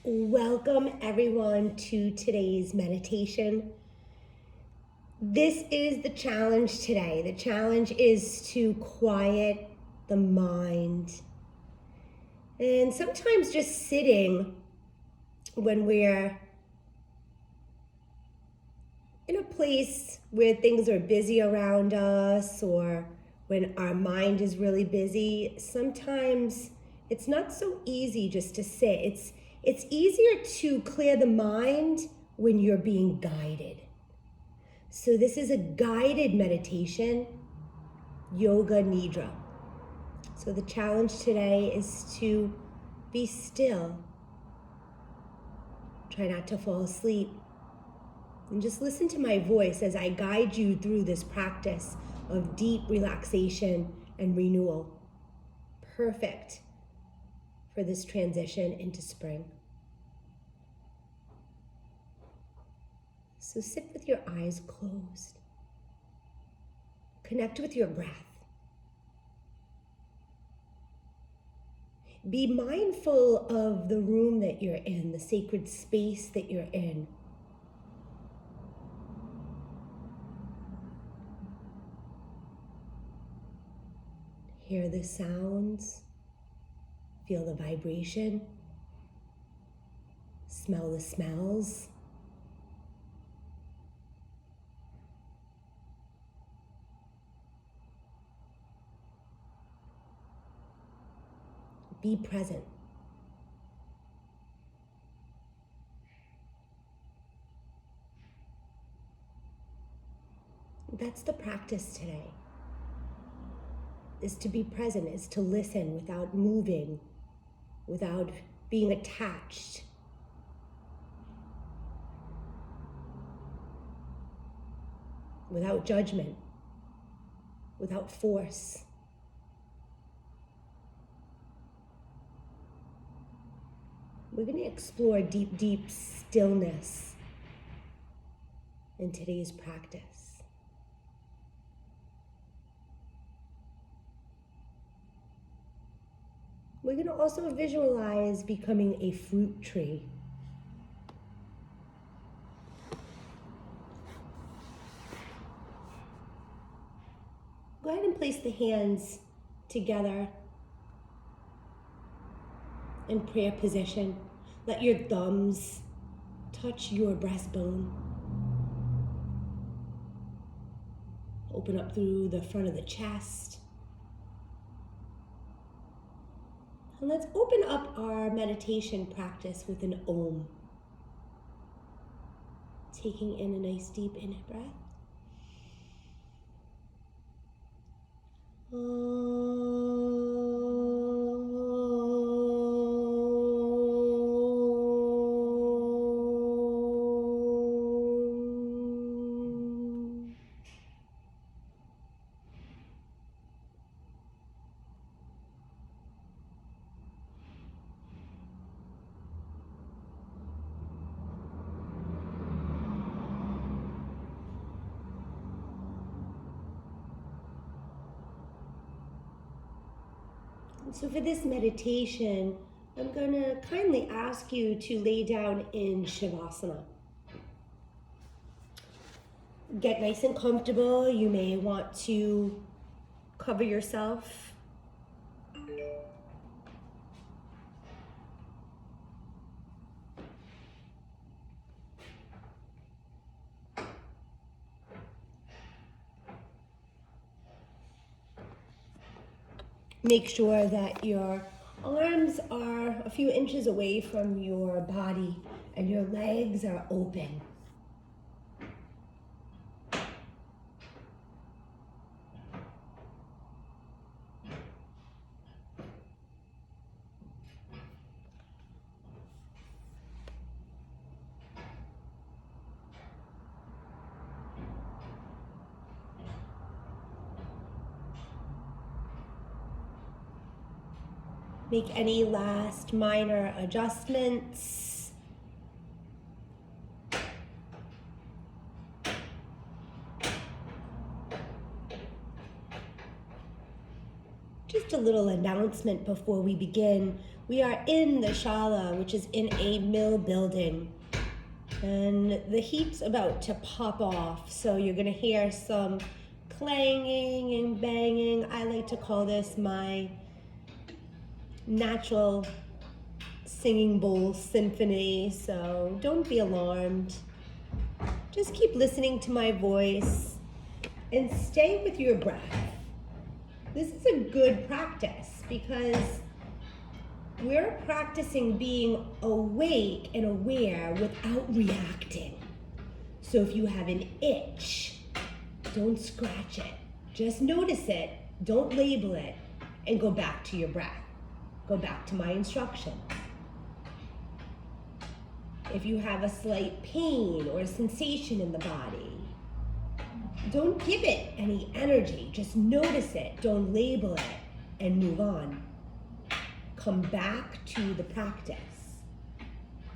Welcome everyone to today's meditation. This is the challenge today. The challenge is to quiet the mind. And sometimes just sitting when we're in a place where things are busy around us or when our mind is really busy, sometimes it's not so easy just to sit. It's easier to clear the mind when you're being guided. So this is a guided meditation, Yoga Nidra. So the challenge today is to be still. Try not to fall asleep. And just listen to my voice as I guide you through this practice of deep relaxation and renewal. Perfect for this transition into spring. So sit with your eyes closed. Connect with your breath. Be mindful of the room that you're in, the sacred space that you're in. Hear the sounds, feel the vibration, smell the smells. Be present. That's the practice today. Is to be present, is to listen without moving, without being attached. Without judgment, without force. We're going to explore deep, deep stillness in today's practice. We're going to also visualize becoming a fruit tree. Go ahead and place the hands together in prayer position. Let your thumbs touch your breastbone. Open up through the front of the chest. And let's open up our meditation practice with an Om. Taking in a nice deep in breath. So for this meditation, I'm going to kindly ask you to lay down in shavasana. Get nice and comfortable. You may want to cover yourself. Make sure that your arms are a few inches away from your body and your legs are open. Make any last minor adjustments. Just Just a little announcement before we begin. We are in the shala, which is in a mill building. And the heat's about to pop off, so you're gonna hear some clanging and banging. I like to call this my natural singing bowl symphony, so don't be alarmed. Just keep listening to my voice and stay with your breath. This is a good practice because we're practicing being awake and aware without reacting. So if you have an itch, don't scratch it. Just notice it, don't label it, and go back to your breath. Go back to my instructions. If you have a slight pain or a sensation in the body, don't give it any energy. Just notice it, don't label it, and move on. Come back to the practice.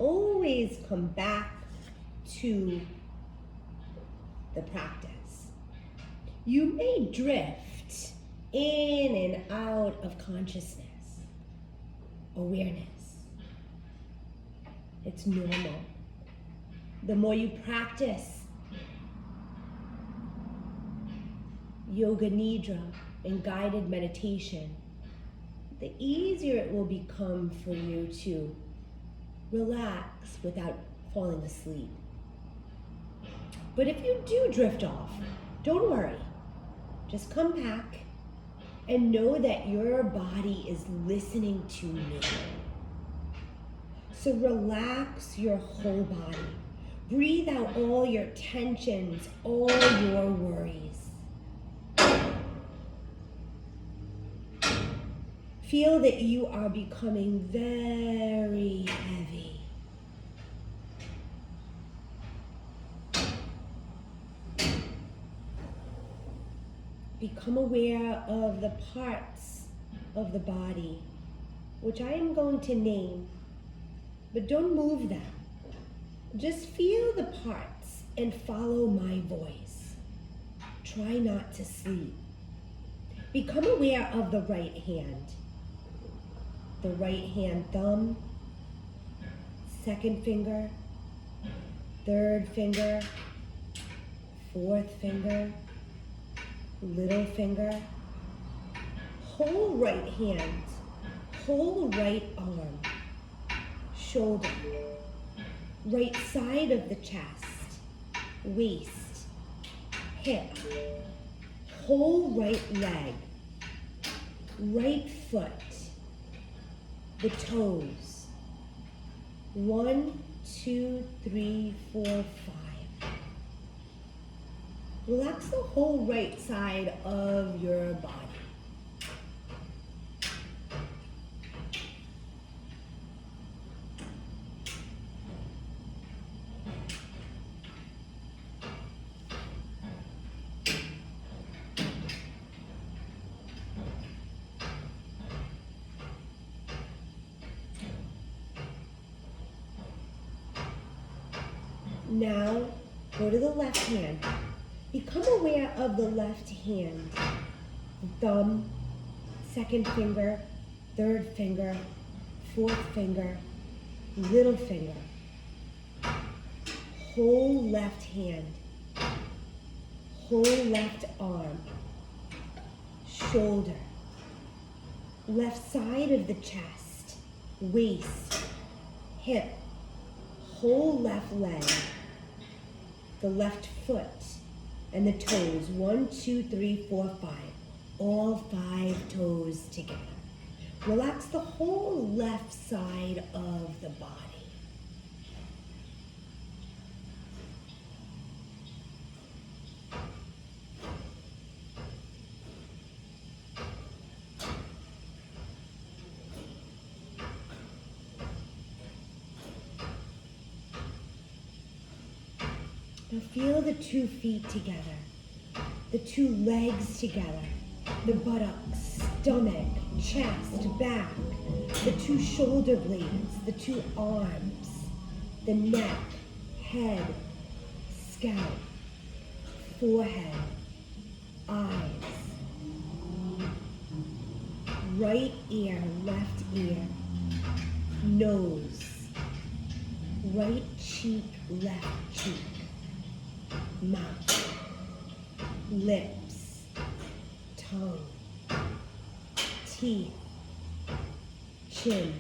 Always come back to the practice. You may drift in and out of consciousness, awareness. It's normal. The more you practice Yoga Nidra and guided meditation, the easier it will become for you to relax without falling asleep. But if you do drift off, don't worry. Just come back and know that your body is listening to me. So relax your whole body. Breathe out all your tensions, all your worries. Feel that you are becoming very heavy. Become aware of the parts of the body, which I am going to name, but don't move them. Just feel the parts and follow my voice. Try not to sleep. Become aware of the right hand. The right hand thumb, second finger, third finger, fourth finger, little finger, whole right hand, whole right arm, shoulder, right side of the chest, waist, hip, whole right leg, right foot, the toes. 1, 2, 3, 4, 5. Relax the whole right side of your body. Now, go to the left hand. Become aware of the left hand. Thumb, second finger, third finger, fourth finger, little finger. Whole left hand. Whole left arm. Shoulder. Left side of the chest. Waist. Hip. Whole left leg. The left foot and the toes, 1, 2, 3, 4, 5. All 5 toes together. Relax the whole left side of the body. Now feel the 2 feet together, the 2 legs together, the buttocks, stomach, chest, back, the 2 shoulder blades, the 2 arms, the neck, head, scalp, forehead, eyes, right ear, left ear, nose, right cheek, left cheek, mouth, lips, tongue, teeth, chin.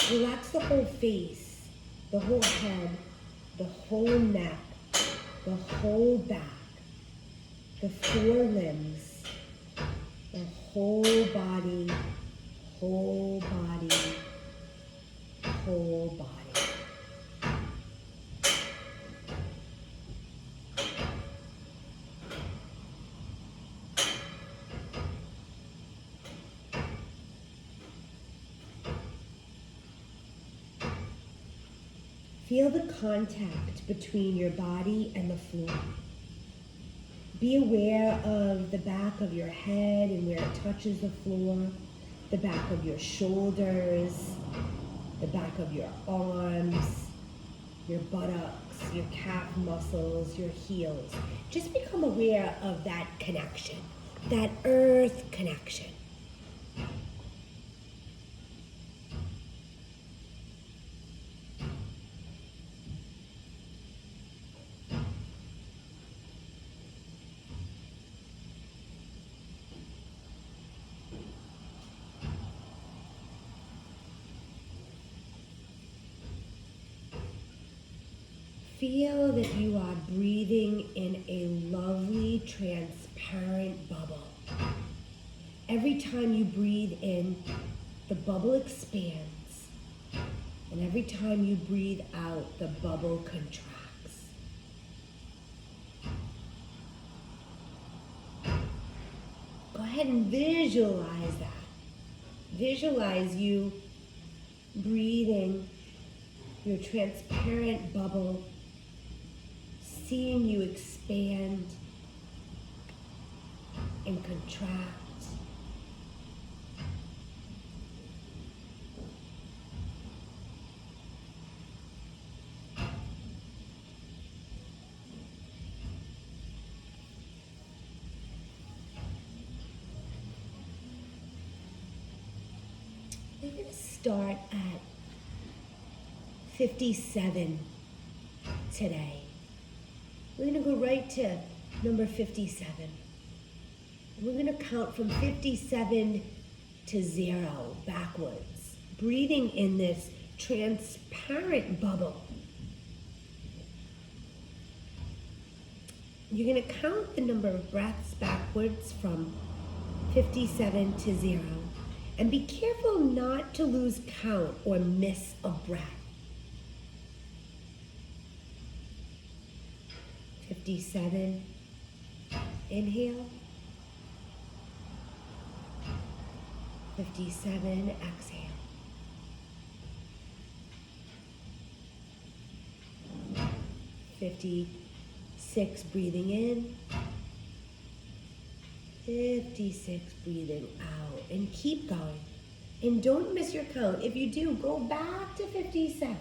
Relax the whole face, the whole head, the whole neck, the whole back, the four limbs, the whole body, whole body, whole body. Feel the contact between your body and the floor. Be aware of the back of your head and where it touches the floor, the back of your shoulders, the back of your arms, your buttocks, your calf muscles, your heels. Just become aware of that connection, that earth connection. Feel that you are breathing in a lovely, transparent bubble. Every time you breathe in, the bubble expands. And every time you breathe out, the bubble contracts. Go ahead and visualize that. Visualize you breathing your transparent bubble, seeing you expand and contract. We're going to start at 57 today. We're going to go right to number 57. We're going to count from 57 to 0 backwards, breathing in this transparent bubble. You're going to count the number of breaths backwards from 57 to 0. And be careful not to lose count or miss a breath. 57, inhale. 57, exhale. 56, breathing in. 56, breathing out. And keep going. And don't miss your count. If you do, go back to 57.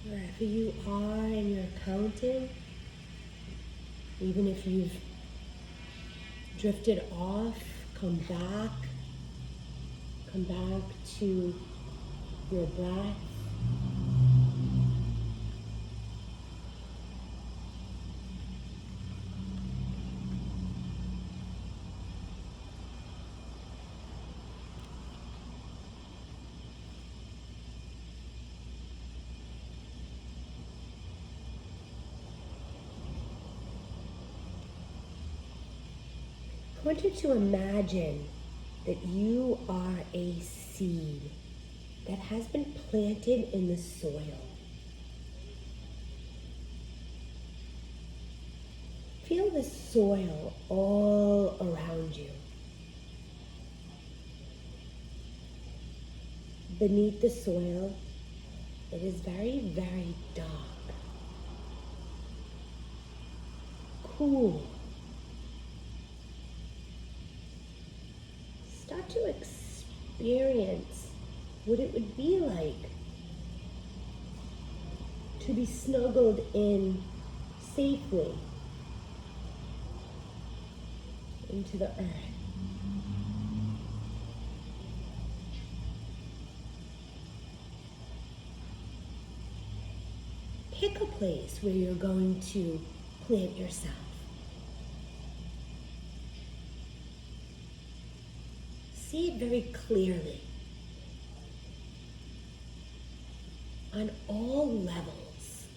Wherever you are and you're counting, even if you've drifted off, come back to your breath. I want you to imagine that you are a seed that has been planted in the soil. Feel the soil all around you. Beneath the soil, it is very, very dark, cool. Start to experience what it would be like to be snuggled in safely into the earth. Pick a place where you're going to plant yourself. See it very clearly on all levels.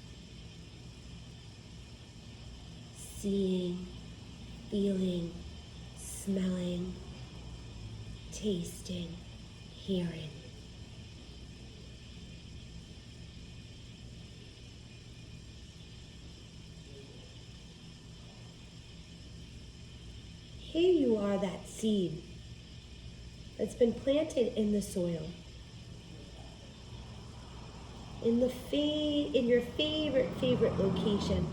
Seeing, feeling, smelling, tasting, hearing. Here you are, that seed that's been planted in the soil, in your favorite location.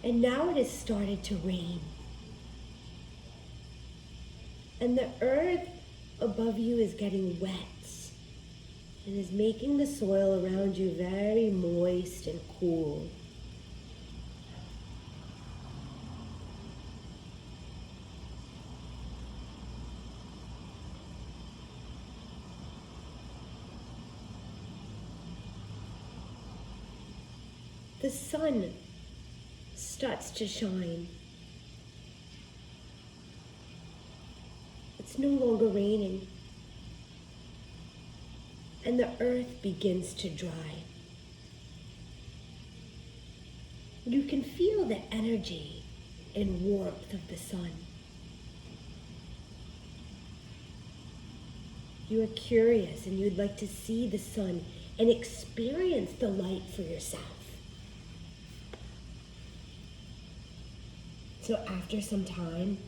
And now it has started to rain. And the earth above you is getting wet and is making the soil around you very moist and cool. The sun starts to shine. It's no longer raining. And the earth begins to dry. You can feel the energy and warmth of the sun. You are curious and you'd like to see the sun and experience the light for yourself. So after some time,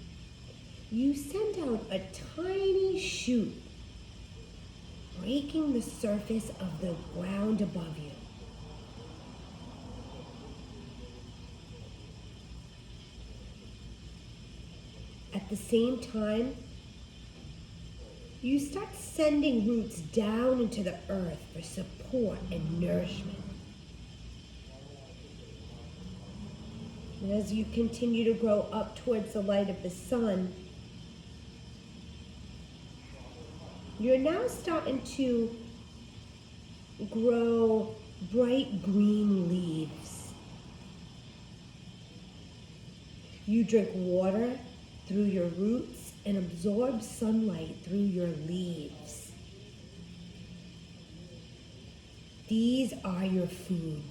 you send out a tiny shoot, breaking the surface of the ground above you. At the same time, you start sending roots down into the earth for support and nourishment. And as you continue to grow up towards the light of the sun, you're now starting to grow bright green leaves. You drink water through your roots and absorb sunlight through your leaves. These are your food.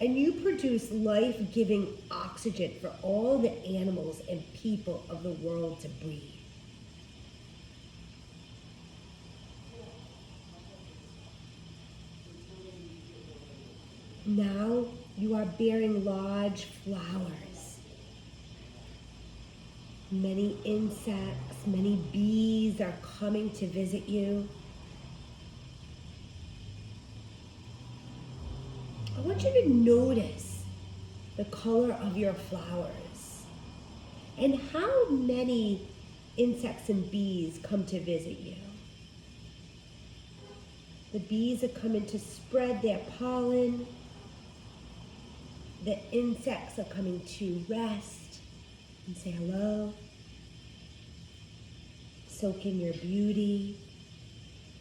And you produce life-giving oxygen for all the animals and people of the world to breathe. Now you are bearing large flowers. Many insects, many bees are coming to visit you. I want you to notice the color of your flowers and how many insects and bees come to visit you. The bees are coming to spread their pollen. The insects are coming to rest and say hello. Soak in your beauty,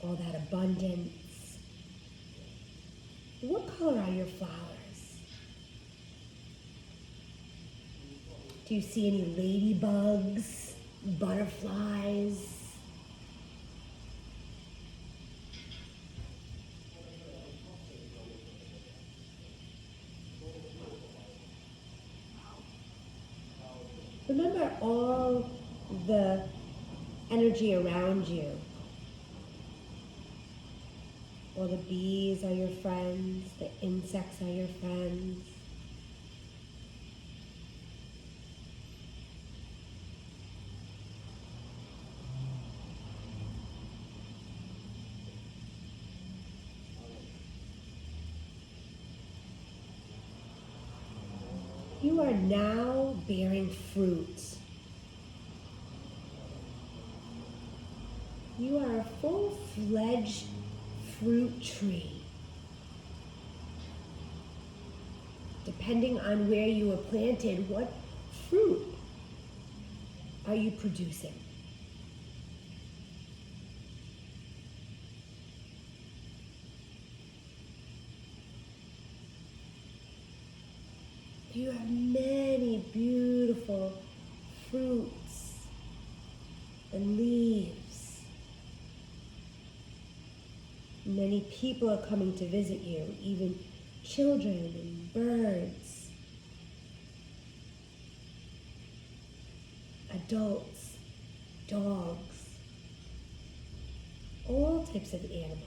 all that abundance. What color are your flowers? Do you see any ladybugs, butterflies? Remember all the energy around you. All the bees are your friends, the insects are your friends. You are now bearing fruit. You are a full-fledged fruit tree. Depending on where you were planted, what fruit are you producing? You have many beautiful fruits and leaves. Many people are coming to visit you, even children and birds, adults, dogs, all types of animals.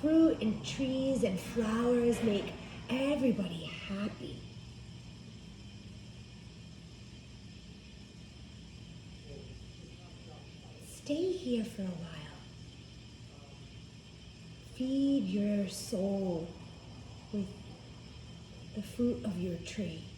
Fruit and trees and flowers make everybody happy. Stay here for a while. Feed your soul with the fruit of your tree.